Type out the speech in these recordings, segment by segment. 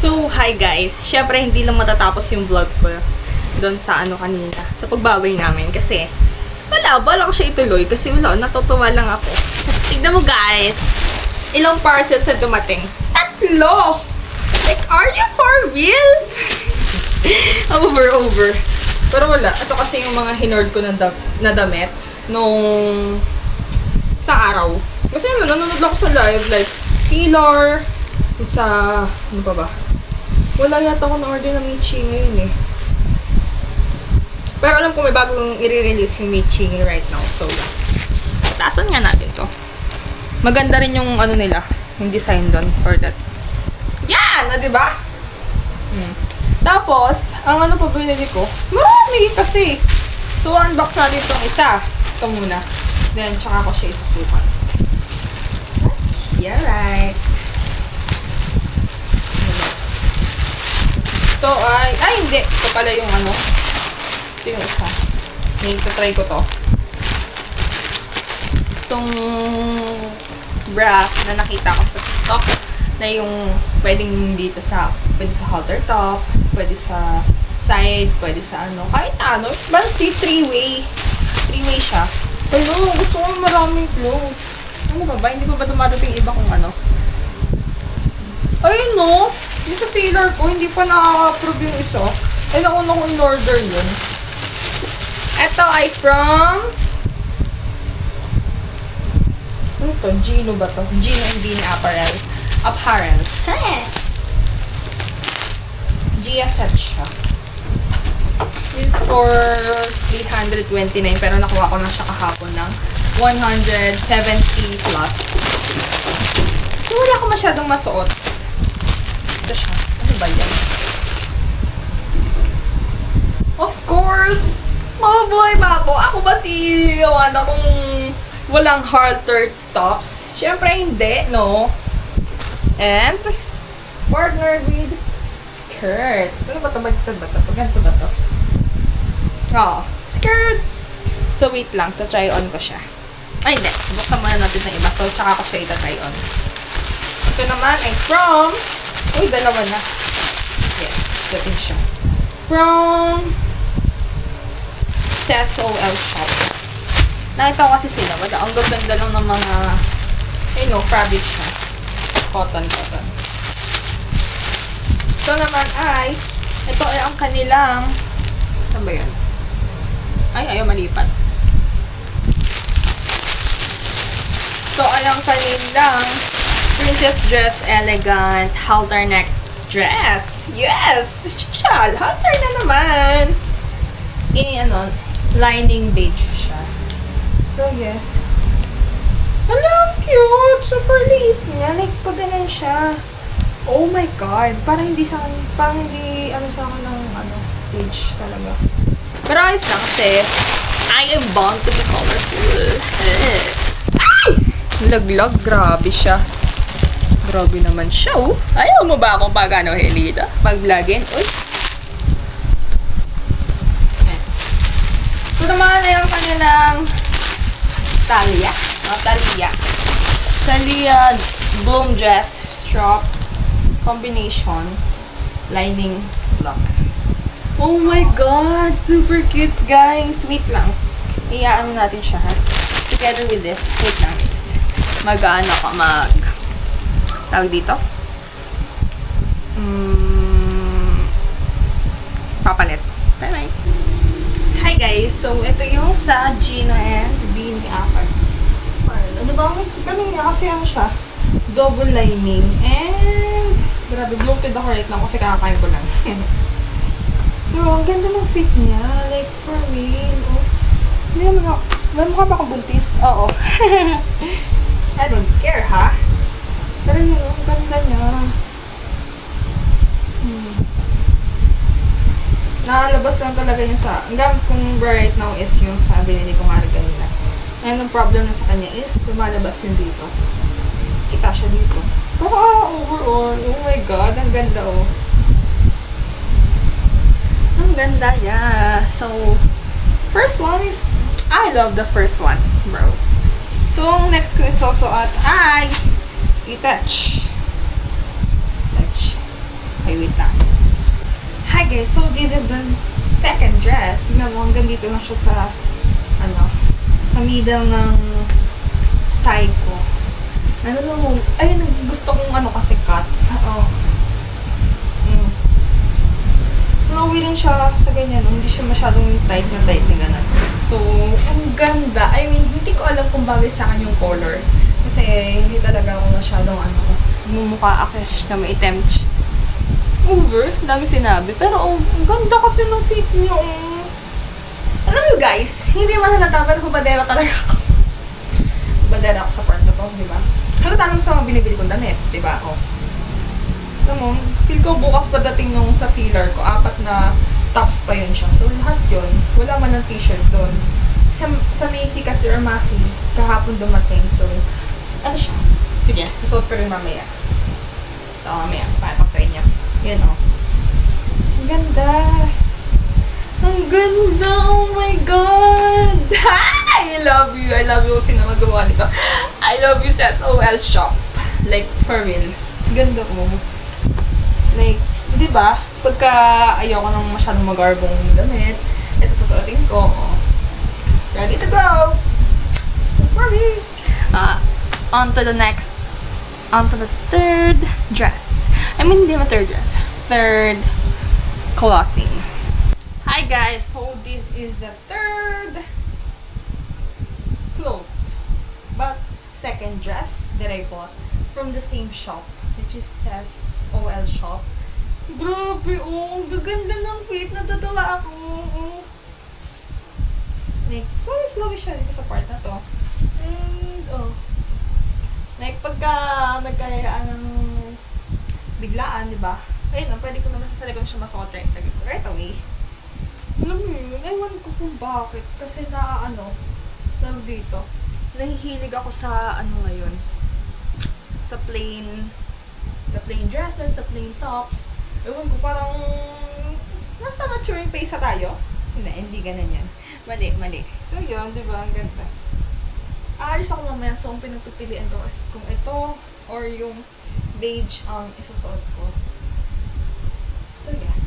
So, hi guys. Syempre, hindi lang matatapos yung vlog ko doon sa kanina, sa pagbabay namin. Kasi, wala ko siya ituloy. Kasi natutuwa lang ako. Kasi tignan mo guys, ilang parcels na dumating. 3! Like, are you for real? Over. Pero wala. Ito kasi yung mga hinord ko na damit nung sa araw. Kasi nanonood lang ako sa live, like, Pilar, sa, ano pa ba? Wala yata ako na-order na Michi ngayon eh. Pero alam ko may bagong i-release yung Michi right now. So, yeah. Taasan nga natin to. Maganda rin yung nila, yung design doon for that. Yan! Diba? Tapos, ang pa binili ko, marami kasi. So, unbox natin itong isa. Ito muna. Then, tsaka ko siya isusukan. Yeah, right. Ito ay hindi. Ito pala yung ito yung isa. Try ko to. Itong bra na nakita ko sa TikTok na yung pwede sa halter top, pwede sa side, pwede sa kahit basta three-way siya. Hello, gusto ko maraming clothes. Ano ba? Hindi pa ba dumadating iba kung ayun no! Yung sa filler ko, hindi pa na-approve yung isa. Ay, nauna ko in-order yun. Ito ay from... Ano to? Gino ba to? Gino and Bean Apparel. Gia set siya. This is for 329 pero nakuha ko na siya kahapon ng 170 plus. So, wala ko masyadong masuot. Ito siya. Ano ba yan? Of course! Mabubuhay ba ako? Ako ba si Joanna kung walang halter tops? Siyempre hindi, no? And, partner with skirt. Ano ba ito? Bagtad ba ito? Ganito ba ito? Skirt! So, wait lang. To-try on ko siya. Ay, hindi. Buksan muna natin ng iba. So, tsaka ko siya ita-try on. Ito naman ay from... Uy, dalawa na. Yes, ito siya. From... SOL Shop. Nakita ko kasi sila. Ang gaganda lang ng mga... fabric siya. Cotton. Ito naman ay... Ito ay ang kanilang... Saan ba yun? Ay, ayaw malipat. So, ang kanilang princess dress, elegant, halter neck dress. Yes! Shal! Halter na naman! Lining beige siya. So, yes. Alam, cute! Super liit niya. Like, pag ganun siya. Oh my God! Parang hindi sa akin ng beige talaga. Pero ayos lang kasi I am bound to be colorful. Laglag, grabe siya. Grabe naman siya, oh. Ayaw mo ba akong Helida? Mag-vlogin? Uy. Ito naman ay ang kanilang Thalia bloom dress strap combination lining block. Oh my God! Super cute, guys! Wait lang. Iyaan natin siya, ha? Together with this. Wait lang, guys. Tawag dito? Papalit. Bye-bye. Hi guys! So, ito yung sa Gino and Bean Apparel. Ano ba? Ganun nga kasi siya. Double lining. And, grabe, bloated ako right now kasi kakakain ko lang. Pero, ang ganda ng fit niya. Like, for real. Oh. May mukha ba akong buntis? Oo. I don't care, ha? Pero yun, ang ganda niya. Nakalabas lang talaga yung ang gamit kong right now is yung sa binili ko nga rin kanina. And ang problem na sa kanya is, lumalabas yung dito. Kita siya dito. Pero overall, oh my God, ang ganda, oh. Ang ganda niya. So, first one is, I love the first one, bro. So, ang next ko isusuot ay i-touch. Ay, wait Okay, so this is the second dress. Tingnan mo, hanggang dito lang siya sa, sa middle ng thigh ko. Ayun, gusto kong kasi cut. Flowy rin siya sa ganyan, hindi siya masyadong tight na gano'n. So, ang ganda. I mean, hindi ko alam kung bagay sa akin yung color. Kasi, hindi talaga ako masyadong mumukha akesh na may tempt. Over, dami sinabi. Pero, ang ganda kasi ng fit niyo. Alam niyo guys, hindi man halata, pero hubadera talaga ako. Hubadera ako sa part na to, di ba? Halata naman sa mga binibili kong damit, di ba? Alam mo, feel ko bukas padating nung sa filler ko, 4 na tops pa yun siya. So, lahat yun, wala man ng t-shirt doon. Sa Mafi kasi, or Mafi, kahapon dumating. So, siya? Sige, isuot ko rin mamaya. Ito, mamaya, paano sa inyo. Yan, Ang ganda. Ang ganda! Oh my God! I love you! I love you kasi na magawa nito. I love you sa SOL shop. Like, for real. Ganda ko. Like, di ba? Pagka ayoko nang masyadong magarbong damit, ito susuotin ko. Ready to go! For me! On to the third dress. I mean, hindi mo third dress. Third clothing. Hi guys! So, this is the third cloth. But, second dress that I bought from the same shop. Which is says OL shop. Grabe, ang gaganda ng fit. Natatawa ako. Like, flowy siya dito sa part na to. And, like, pagka nagkayaan ng biglaan, di ba? Ayun, pwede ko naman talagang siya masuot right away. Alam mo yun, ewan ko kung bakit. Kasi lang dito, nahihilig ako sa, ngayon, sa plain dresses, sa plain tops. Ewan ko, parang, nasa maturing pace na tayo. Hindi ganun yan. Mali. So yun, di ba? Ang ganda. Aalis ako mamaya, so ang pinagpipilian ko is kung ito or yung beige ang isusuot ko. So yeah.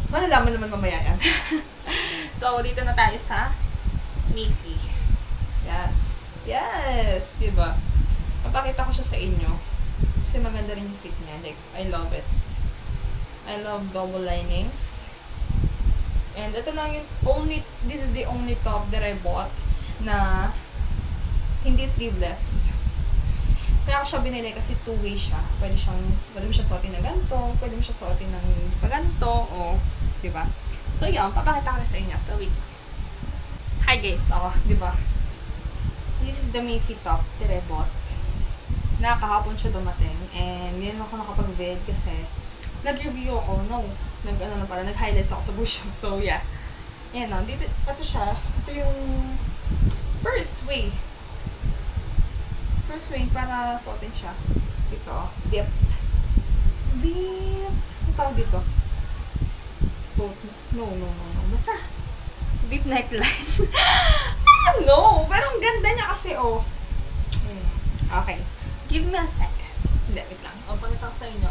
Malalaman naman mamaya yan. So, dito na tayo sa Mafi. Yes! Diba? Papakita ko siya sa inyo. Kasi maganda rin yung fit niya. Like, I love it. I love double linings. And ito lang this is the only top that I bought na hindi sleeveless. Kaya ako siya binili kasi two-way siya. Pwede mo siya suotin na ganito, pwede mo siya suotin ng paganto, diba? So yun, papakita ko sa inyo. So wait. Hi guys, diba? This is the Mafi top that I bought. Nakahapon siya dumating, and ngayon ako nakapag-vid kasi nag-review ako, nag-highlights ako sa busyo. So yeah. Yan dito, ito siya. Ito yung first way para suotin siya. Dito, dip. Ang tawag dito? No. Basta, deep neckline. No, pero ang ganda niya kasi, Okay. Give me a sec. Hindi, wait lang. Pakita ko sa inyo,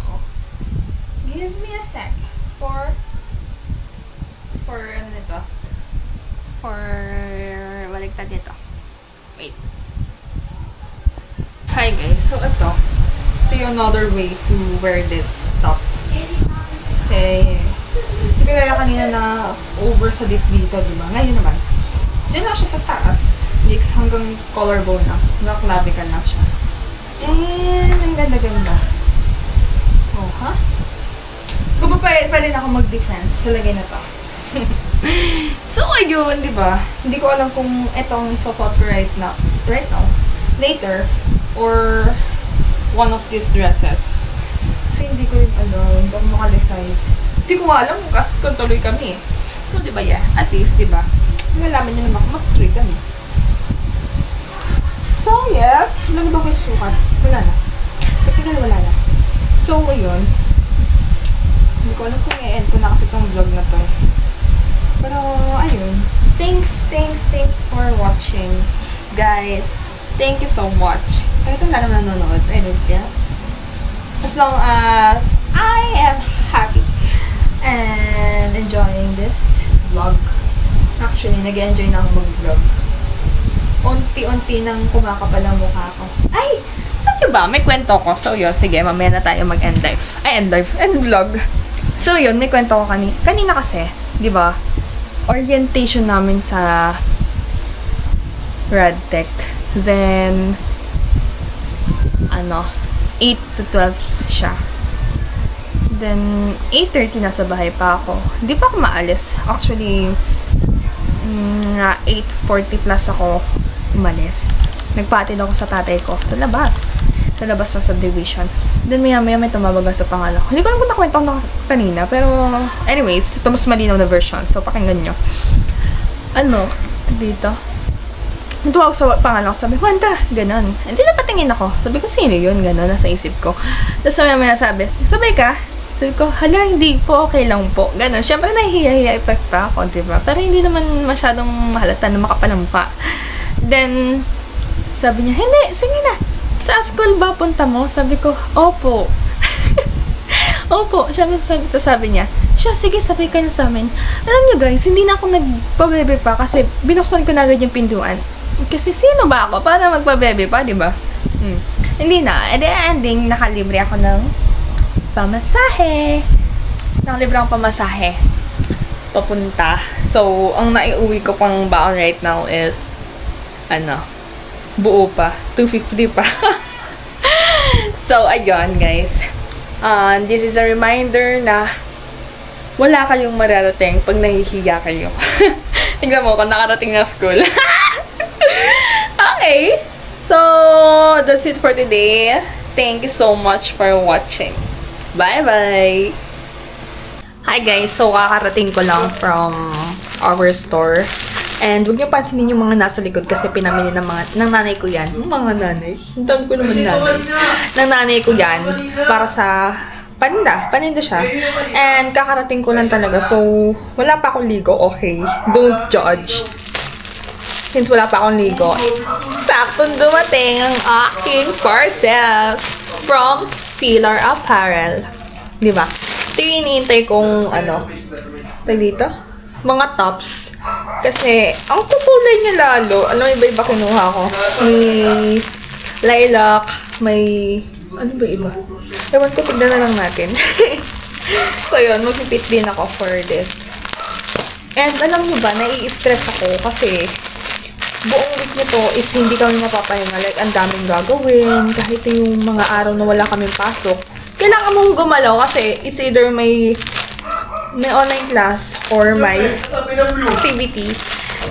Give me a sec for ano nito? For baligtad nito. Wait. Hi guys, so ito yung another way to wear this top. Kasi, hindi kaya kanina na over sa dip dito, diba? Ngayon naman, dyan na siya sa taas. Jigs hanggang collarbone na. Hanggang clavicle na siya. And, ang ganda-ganda. Kung pa pwede na ako mag-defense sa lagay na to. So, ayun, di ba? Hindi ko alam kung itong susot ko right now, later, or one of these dresses. Kasi hindi ko rin alam, hindi ako makadecide. Hindi ko alam kung tuloy kami. So, di ba, at least, di ba? Nalaman nyo naman kung matutuloy kami. So, yes. Wala na ba kayo susukat? Wala na. Wala na. So, ayun. Hindi ko alam kung i-end ko na kasi itong vlog na to. Pero, ayun. Thanks for watching. Guys, thank you so much. Kahit wala naman nanonood, I don't care. As long as I am mag-vlog. Actually, nag-enjoy na ako mag-vlog. Unti-unti nang kumakapal ang mukha ko. Ay! Alam niyo ba? May kwento ko. So, yun. Sige, mamaya na tayo mag-end life. Ay, end life. End vlog. So, yun. May kwento ko kanina kasi. Di ba? Orientation namin sa Radtech. Then, 8 to 12 siya. Then, 8:30 nasa bahay pa ako. Hindi pa ako maalis. Actually, 8:40 plus ako umalis. Nagpatid ako sa tatay ko sa labas. Sa labas ng subdivision. Then, maya-maya may tumawag sa pangalan ko. Hindi ko alam kung nakwento ko kanina. Pero, anyways, ito mas malinaw na version. So, pakinggan nyo. Dito? Tumawag sa pangalan ko. Sabi, Wanda, ganon. Hindi na patingin ako. Sabi ko, sino yun? Ganon, nasa isip ko. Tapos maya-maya sabi, sabay ka? Sabi ko, hala, hindi po, okay lang po. Ganon. Siyempre, nahihiya-hiya effect pa ako, diba? Pero hindi naman masyadong mahalata na makapalampa. Then, sabi niya, hindi, sige na. Sa school ba punta mo? Sabi ko, opo. Opo. Sabi niya, sige, sabay ka na sa amin. Alam niyo guys, hindi na ako nagpabebe pa kasi binuksan ko na agad yung pintuan. Kasi sino ba ako para magpabebe pa, diba? Hindi na. And then, ending, nakalibre ako ng pamasahe. Pamasahe. Papunta. So, ang naiuwi ko pang baon right now is, buo pa. 250 pa. So, ayun, guys. This is a reminder na wala kayong mararating pag nahihiya kayo. Tingnan mo kung nakarating na school. Okay. So, that's it for today. Thank you so much for watching. Bye-bye! Hi guys! So, kakarating ko lang from our store. And huwag niyo pansinin yung mga nasa likod kasi pinamili ng nanay ko yan. Mga nanay? Ang dami ko naman nanay. Ng nanay ko yan para sa paninda siya. And kakarating ko lang talaga. So, wala pa akong ligo. Okay. Don't judge. Since wala pa akong ligo, saktong dumating ang aking parcels from Filler Apparel. Diba? Ito yung iniintay kong, dito? Mga tops. Kasi, ang kukulay niya lalo. Alam mo, iba-iba kinuha ko. May lilac, may, iba? Ewan ko, tignan na lang natin. So, yun, mag-fit din ako for this. And, alam niyo ba, nai-stress ako kasi, buong week nito is hindi kami mapapahinga. Like, ang daming gagawin. Kahit yung mga araw na wala kaming pasok. Kailangan mong gumalaw kasi it's either may online class or may activity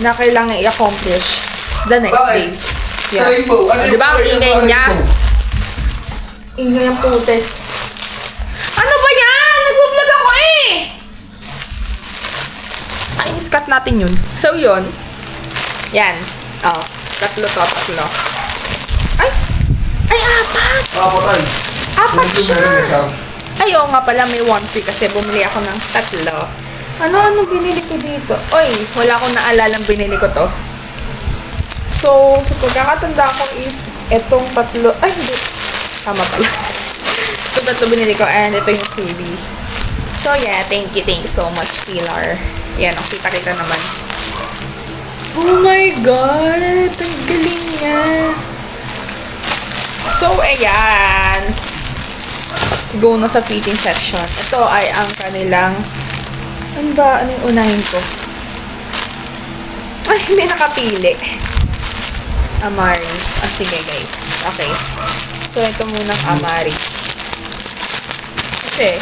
na kailangan i-accomplish the next day. Yeah. Diba ang ingay niya? Ingay ang pute. Ano ba yan? Nag-vlog ako eh! Ay, iskat natin yun. So, yun. Yan. Tatlo. Ay! Ay, apat! Apat siya! Ay, oo nga pala, may 1 free kasi bumili ako ng tatlo. Ano binili ko dito? Oy, wala akong naalalang binili ko to. So, sa pagkakatanda ko is etong tatlo. Ay, hindi. Tama pala. Itong tatlo binili ko and ito yung freebie. So, yeah, thank you so much, Pilar. Yan, kita naman. Oh my God! Ang galing niya! So, ayan. Let's go na sa fitting section. Ito ay ang kanilang... Ano yung unahin ko? Ay, hindi nakapili. Amari. Sige guys. Okay. So, ito munang Amari. Kasi,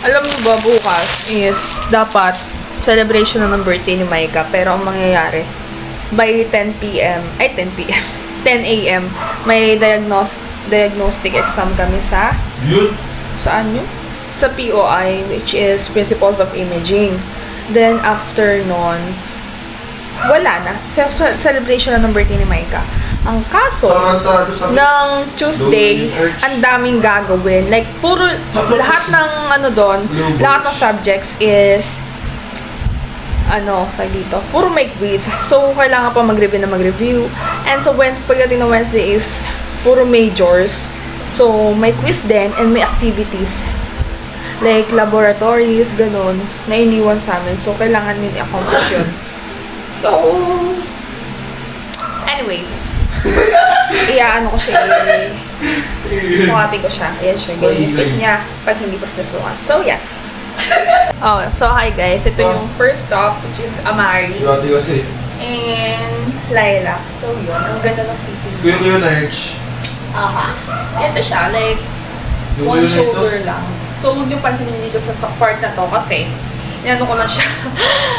alam mo ba, bukas is dapat celebration na ng birthday ni Maika. Pero ang mangyayari, by 10 a.m., may diagnostic exam kami sa... Saan yun? Sa POI, which is Principles of Imaging. Then, after nun, wala na. Celebration na ng birthday ni Maika. Ang kaso, ng Tuesday, ang daming gagawin. Like, puro, lahat ng lahat ng subjects is dito, puro may quiz. So, kailangan pa mag-review. And so, pagdating ng Wednesday is puro majors. So, may quiz din and may activities. like laboratories, ganun, na iniwan sa amin. So, kailangan din i-accomplish yun. So, anyways, ano ko siya, sukatin ko siya. Ayan siya, ganyan fit niya pag hindi ko sinusukat. So, yeah. Oh, so hi guys. Ito yung first top, which is Amari. And Lilac. So, yun. Ang ganda ng fitting. Kuya Nerch. Aha. Ito siya, like, one shoulder lang. So, huwag niyo pansinin dito sa part na to kasi inano ko lang siya.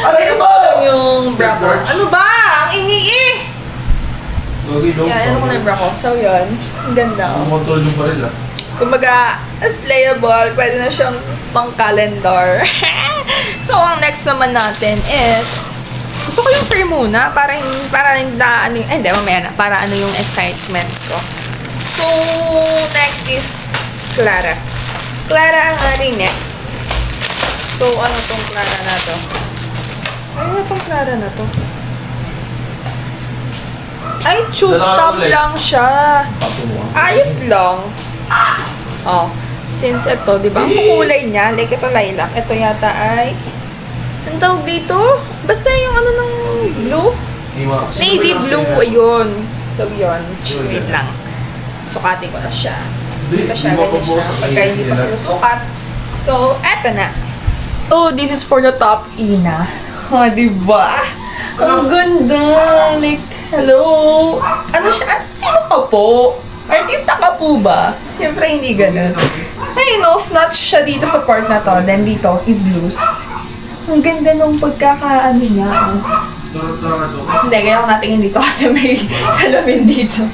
Aray mo! Yung bra ko. Ano ba? Ang ingi eh! Okay, Ano ko na yung bra ko. So, yun. Ang ganda. Ang control yung baril Kumbaga, slayable. Pwede na siyang pang-calendar. So, ang next naman natin is gusto ko yung free muna para na ano yung, hindi, mamaya na. Para ano yung excitement ko. So, next is Clara. Clara ang ating next. So, ano tong Clara na to? Ano tong Clara na to? Ay, tube top lang siya. Ayos lang. Oh, since ito, di ba, ang kulay niya, like ito lilac, ito yata ay, ang tawag dito? Basta yung ano ng blue? Navy blue, ayun. So, yun. Wait lang. Sukatin ko na siya. Ito siya, ganyan siya. Pagka hindi pa sinusukat. So, eto na. Oh, this is for the top, Ina. Oh, diba? Ang ganda. Like, hello. Ano siya? Sino ka po? Artista ka po ba? Siyempre, hindi ganun. Ay, no, snatch siya dito sa part na to. Then, dito is loose. Ang ganda nung pagkakaano niya. Hindi, kaya ko natingin dito kasi may salamin dito.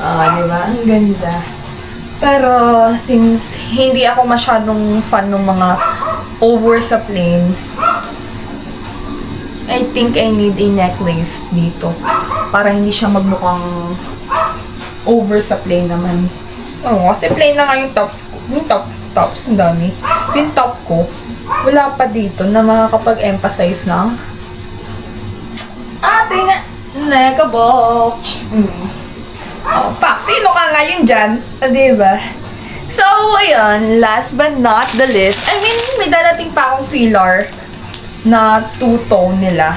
Diba? Ang ganda. Pero, since hindi ako masyadong fan ng mga over sa plain, I think I need a necklace dito. Para hindi siya magmukhang over sa plain naman. Oo, kasi plain na nga yung tops ko. Yung tops, ang dami. Yung top ko, wala pa dito na makakapag-emphasize ng ating neka-box. Oh, Pak, sino ka ngayon dyan? Diba? So, ayun, last but not the least, I mean, may dadating pa akong filler na two-tone nila.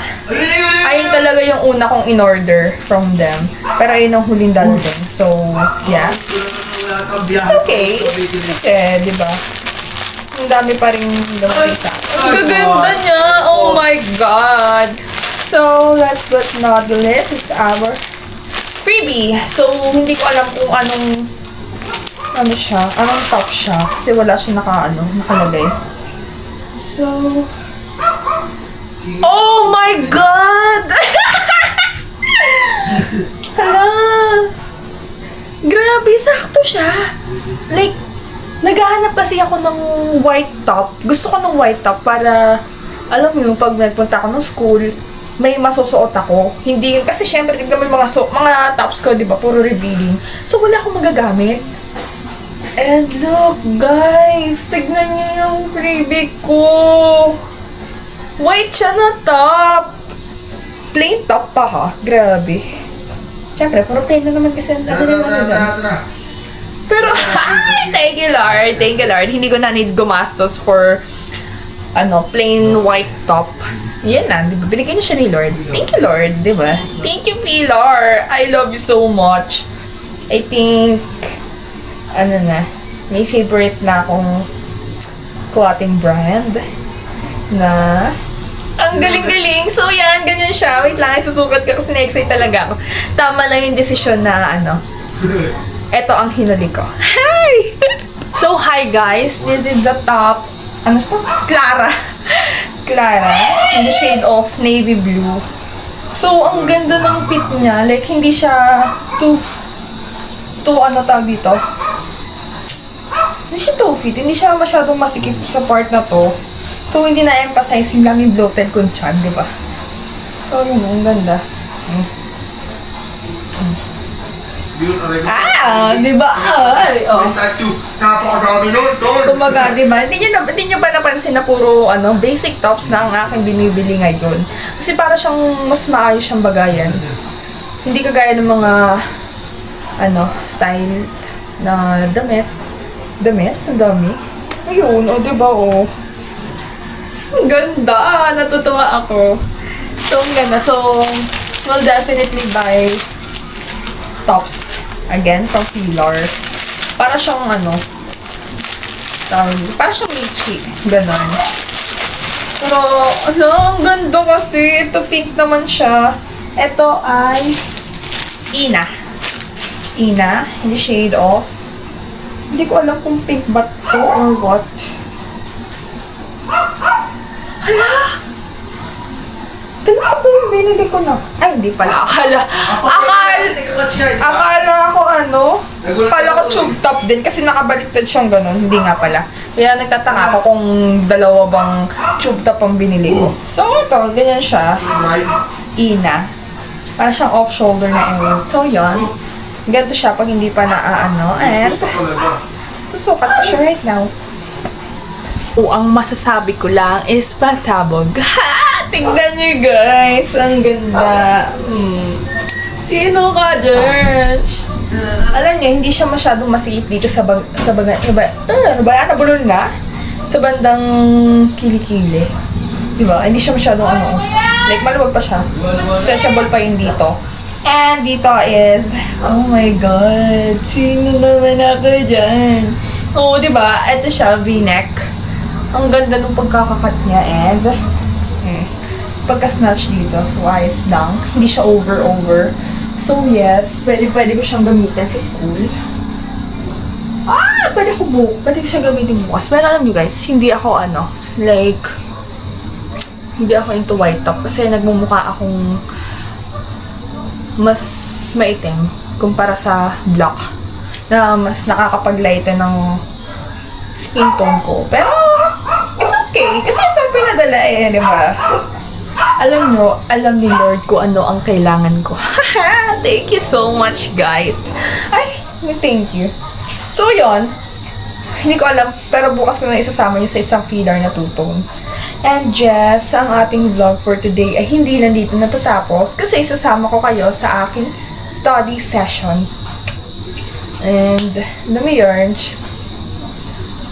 Ayun talaga yung una kong in-order from them. Pero ayun ang huling dadating. So, yeah. It's okay. Kasi, di ba? Ang dami pa rin dapat sa akin. Ang gaganda niya! Oh my God! So, last but not the least is our freebie. So, hindi ko alam kung anong top siya. Kasi wala siya nakalagay. So, oh my God! Hala! Grabe, sakto siya. Like, naghahanap kasi ako ng white top. Gusto ko ng white top para, alam mo yung pag nagpunta ako ng school, may masusuot ako. Hindi yun, kasi syempre, tignan mo yung mga tops ko, di ba, puro revealing. So, wala akong magagamit. And look, guys, tignan niyo yung freebie ko. White siya na top. Plain top pa ha. Grabe. Siyempre, puro plain na naman kasi ang dami naman. Pero, thank you Lord. Thank you Lord. Hindi ko na need gumastos for plain white top. Yan na, di ba? Binigay na siya ni Lord. Thank you Lord, di ba? Thank you Philor. I love you so much. I think, may favorite na akong clothing brand na ang galing-galing. So, yan, ganyan siya. Wait lang, susukat ka kasi na-excite talaga ako. Tama lang yung desisyon na, eto ang hinuli ko. Hi! So, hi guys. This is the top. Ano ito? Clara. Clara. In the shade of navy blue. So, ang ganda ng fit niya. Like, hindi siya too tawag dito? Hindi siya too fit. Hindi siya masyadong masikip sa part na to. So, hindi na-emphasize yung lang yung bloated kong chan, di ba? So, yun, ang ganda. Di ba? Ay, May statue. Napakadami nun. Kumbaga, di ba? Hindi nyo ba napansin na puro, basic tops na ang aking binibili ngayon? Kasi para siyang, mas maayos siyang bagayan. Hindi kagaya ng mga, style na damit. Ang dami. Ayun, o diba o. Ang ganda! Natutuwa ako. So, ang ganda. So, we'll definitely buy tops. Again, from Fila. Para siyang para siyang Michi. Ganon. Pero, ang ganda kasi. Ito, pink naman siya. Ito ay Ina. Ina, in the shade of, hindi ko alam kung pink ba to or what. Hala! Talaga ba yung binili ko na? Ay, hindi pala. Akala ko akala ko tube top din kasi nakabaliktad siyang ganun. Hindi nga pala. Kaya nagtataka ako kung dalawa bang tube top ang binili ko. So, ito, ganyan siya. Ina. Para siyang off-shoulder na ewan. So, yun. Ganito siya pag hindi pa naaano. And, susukat ko siya right now. Ang masasabi ko lang is pasabog. Ha! Tingnan niyo guys! Ang ganda. Sino ka, George? Alam niyo, hindi siya masyadong masikip dito sa nabulol na? Sa bandang kilikili. Diba? Hindi siya masyadong like maluwag pa siya. Stretchable pa yun dito. And dito is, oh my God, sino naman ako dyan? Oh, diba? Ito siya, V-neck. Ang ganda nung pagkakakat niya and pagka-snatch dito. So, ayos lang. Hindi siya over. So, yes, pwede ko siyang gamitin sa school. Pwede ko siyang gamitin bukas. Pero alam niyo guys, hindi ako hindi ako into white top kasi nagmumukha akong mas maitim kumpara sa black na mas nakakapag-lighten ng skin tone ko. Pero, it's okay. Kasi ito ang pinadala di ba? Alam ni Lord ko ano ang kailangan ko. Thank you so much, guys. Ay, thank you. So, yon. Hindi ko alam, pero bukas ko na isasama niyo sa isang feeder na two-tone. And Jess, ang ating vlog for today ay hindi lang dito natatapos kasi isasama ko kayo sa aking study session. And, yun,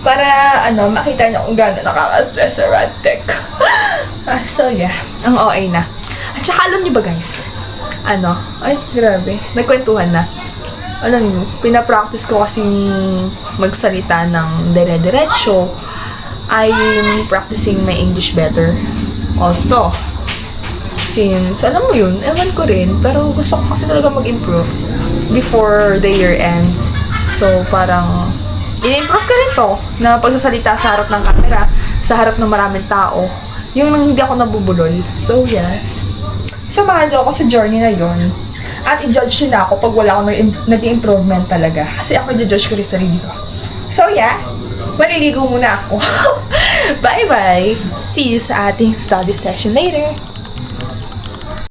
para, makita niyo kung gano'n nakaka-stress sa Radtech. So, yeah. Ang OA na. At saka, alam niyo ba, guys? Ay, grabe. Nagkwentuhan na. Alam niyo, pinapractice ko kasing magsalita ng dire-diretso. I'm practicing my English better. Also, since, alam mo yun, ewan ko rin, pero gusto ko kasi talaga mag-improve before the year ends. So, parang, in-improve ka rin to na pagsasalita sa harap ng camera, sa harap ng maraming tao. Yung hindi ako nabubulol. So, yes. Samahan niyo ako sa journey na yon. At i-judge nyo na ako pag wala akong nag-improvement talaga. Kasi ako i-judge ko rin sarili ko. So, yeah. Maliligo muna ako. Bye-bye! See you sa ating study session later.